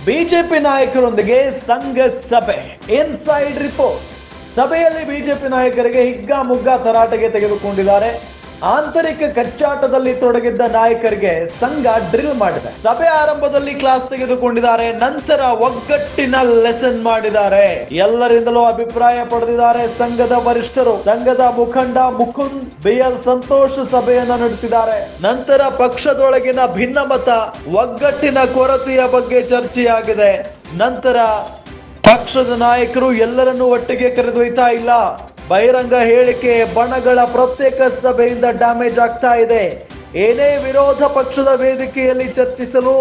BJP ನಾಯಕರೊಂದಿಗೆ ಸಂಘ ಸಭೆ, ಇನ್ಸೈಡ್ ರಿಪೋರ್ಟ್. ಸಭೆಯಲ್ಲಿ ಬಿಜೆಪಿ ನಾಯಕರಿಗೆ ಹಿಗ್ಗಾಮುಗ್ಗಾ ತರಾಟೆಗೆ ತೆಗೆದುಕೊಂಡಿದ್ದಾರೆ. ಆಂತರಿಕ ಕಚ್ಚಾಟದಲ್ಲಿ ತೊಡಗಿದ್ದ ನಾಯಕರಿಗೆ ಸಂಘ ಡ್ರಿಲ್ ಮಾಡಿದೆ. ಸಭೆ ಆರಂಭದಲ್ಲಿ ಕ್ಲಾಸ್ ತೆಗೆದುಕೊಂಡಿದ್ದಾರೆ, ನಂತರ ಒಗ್ಗಟ್ಟಿನ ಲೆಸನ್ ಮಾಡಿದ್ದಾರೆ. ಎಲ್ಲರಿಂದಲೂ ಅಭಿಪ್ರಾಯ ಪಡೆದಿದ್ದಾರೆ ಸಂಘದ ವರಿಷ್ಠರು. ಸಂಘದ ಮುಖಂಡ ಮುಕುಂದ್ ಬಿಎಲ್ ಸಂತೋಷ್ ಸಭೆಯನ್ನ ನಡೆಸಿದ್ದಾರೆ. ನಂತರ ಪಕ್ಷದೊಳಗಿನ ಭಿನ್ನಮತ, ಒಗ್ಗಟ್ಟಿನ ಕೊರತೆಯ ಬಗ್ಗೆ ಚರ್ಚೆಯಾಗಿದೆ. ನಂತರ ಪಕ್ಷದ ನಾಯಕರು ಎಲ್ಲರನ್ನೂ ಒಟ್ಟಿಗೆ ಕರೆದೊಯ್ತಾ ಇಲ್ಲ. ಬಹಿರಂಗ ಹೇಳಿಕೆ, ಬಣಗಳ ಪ್ರತ್ಯೇಕ ಸಭೆಯಿಂದ ಡ್ಯಾಮೇಜ್ ಆಗ್ತಾ ಇದೆ. ಏನೇ ವಿರೋಧ ಪಕ್ಷದ ವೇದಿಕೆಯಲ್ಲಿ ಚರ್ಚಿಸಲು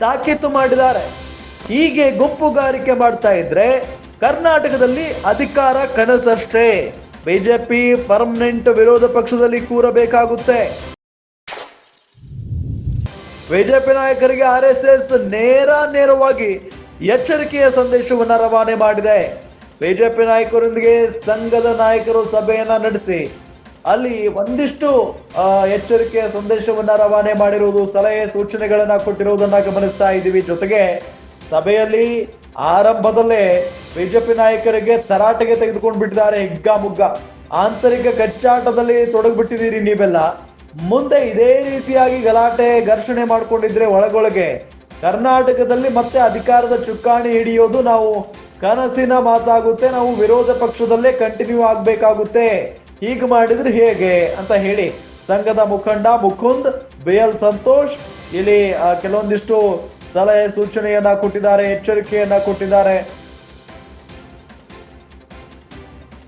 ತಾಕೀತು ಮಾಡಿದ್ದಾರೆ. ಹೀಗೆ ಗುಂಪುಗಾರಿಕೆ ಮಾಡ್ತಾ ಇದ್ರೆ ಕರ್ನಾಟಕದಲ್ಲಿ ಅಧಿಕಾರ ಕನಸಷ್ಟೇ. ಬಿಜೆಪಿ ಪರ್ಮನೆಂಟ್ ವಿರೋಧ ಪಕ್ಷದಲ್ಲಿ ಕೂರಬೇಕಾಗುತ್ತೆ. ಬಿಜೆಪಿ ನಾಯಕರಿಗೆ ಆರ್ಎಸ್ಎಸ್ ನೇರವಾಗಿ ಎಚ್ಚರಿಕೆಯ ಸಂದೇಶವನ್ನ ರವಾನೆ ಮಾಡಿದೆ. ಬಿಜೆಪಿ ನಾಯಕರೊಂದಿಗೆ ಸಂಘದ ನಾಯಕರು ಸಭೆಯನ್ನ ನಡೆಸಿ ಅಲ್ಲಿ ಒಂದಿಷ್ಟು ಎಚ್ಚರಿಕೆಯ ಸಂದೇಶವನ್ನ ರವಾನೆ ಮಾಡಿರುವುದು, ಸಲಹೆ ಸೂಚನೆಗಳನ್ನ ಕೊಟ್ಟಿರುವುದನ್ನ ಗಮನಿಸ್ತಾ ಇದ್ದೀವಿ. ಜೊತೆಗೆ ಸಭೆಯಲ್ಲಿ ಆರಂಭದಲ್ಲೇ ಬಿಜೆಪಿ ನಾಯಕರಿಗೆ ತರಾಟೆಗೆ ತೆಗೆದುಕೊಂಡು ಬಿಟ್ಟಿದ್ದಾರೆ. ಹಿಗ್ಗಾಮುಗ್ಗ ಆಂತರಿಕ ಕಚ್ಚಾಟದಲ್ಲಿ ತೊಡಗಿಬಿಟ್ಟಿದ್ದೀರಿ ನೀವೆಲ್ಲ. ಮುಂದೆ ಇದೇ ರೀತಿಯಾಗಿ ಗಲಾಟೆ ಘರ್ಷಣೆ ಮಾಡ್ಕೊಂಡಿದ್ರೆ ಒಳಗೊಳಗೆ ಕರ್ನಾಟಕದಲ್ಲಿ ಮತ್ತೆ ಅಧಿಕಾರದ ಚುಕ್ಕಾಣಿ ಹಿಡಿಯೋದು ನಾವು ಕನಸಿನ ಮಾತಾಗುತ್ತೆ. ನಾವು ವಿರೋಧ ಪಕ್ಷದಲ್ಲೇ ಕಂಟಿನ್ಯೂ ಆಗ್ಬೇಕಾಗುತ್ತೆ. ಹೀಗೆ ಮಾಡಿದ್ರೆ ಹೇಗೆ ಅಂತ ಹೇಳಿ ಸಂಘದ ಮುಖಂಡ ಮುಕುಂದ್ ಬಿಎಲ್ ಸಂತೋಷ್ ಇಲ್ಲಿ ಕೆಲವೊಂದಿಷ್ಟು ಸಲಹೆ ಸೂಚನೆಯನ್ನ ಕೊಟ್ಟಿದ್ದಾರೆ, ಎಚ್ಚರಿಕೆಯನ್ನ ಕೊಟ್ಟಿದ್ದಾರೆ.